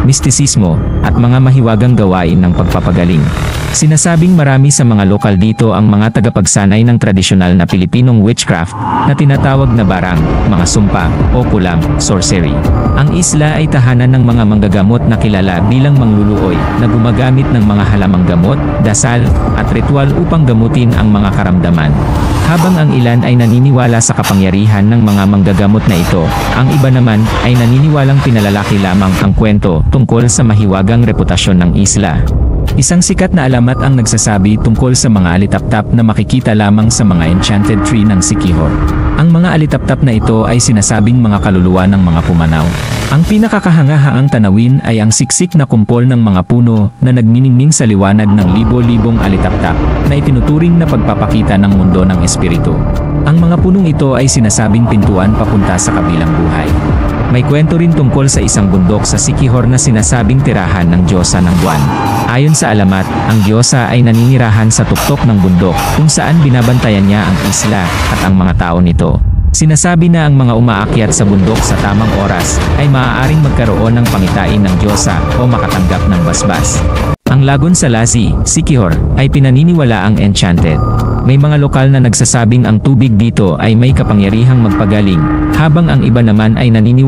mistisismo, at mga mahiwagang gawain ng pagpapagaling. Sinasabing marami sa mga lokal dito ang mga tagapagsanay ng tradisyonal na Pilipinong witchcraft na tinatawag na barang, mga sumpa, o kulam, sorcery. Ang isla ay tahanan ng mga manggagamot na kilala bilang mangluluoy na gumagamit ng mga halamang gamot, dasal, at ritual upang gamutin ang mga karamdaman. Habang ang ilan ay naniniwala sa kapangyarihan ng mga manggagamot na ito, ang iba naman ay naniniwalang pinalalaki lamang ang kwento tungkol sa mahiwagang reputasyon ng isla. Isang sikat na alamat ang nagsasabi tungkol sa mga alitaptap na makikita lamang sa mga enchanted tree ng Siquijor. Ang mga alitaptap na ito ay sinasabing mga kaluluwa ng mga pumanaw. Ang pinakakahangahaang tanawin ay ang siksik na kumpol ng mga puno na nagniningning sa liwanag ng libo-libong alitaptap na itinuturing na pagpapakita ng mundo ng espiritu. Ang mga punong ito ay sinasabing pintuan papunta sa kabilang buhay. May kwento rin tungkol sa isang bundok sa Siquijor na sinasabing tirahan ng Diyosa ng Buwan. Ayon sa alamat, ang Diyosa ay naninirahan sa tuktok ng bundok kung saan binabantayan niya ang isla at ang mga tao nito. Sinasabi na ang mga umaakyat sa bundok sa tamang oras ay maaaring magkaroon ng pangitain ng Diyosa o makatanggap ng basbas. Ang lagon sa Lassi, Siquijor, ay pinaniniwalaang enchanted. May mga lokal na nagsasabing ang tubig dito ay may kapangyarihang magpagaling, habang ang iba naman ay naniniwala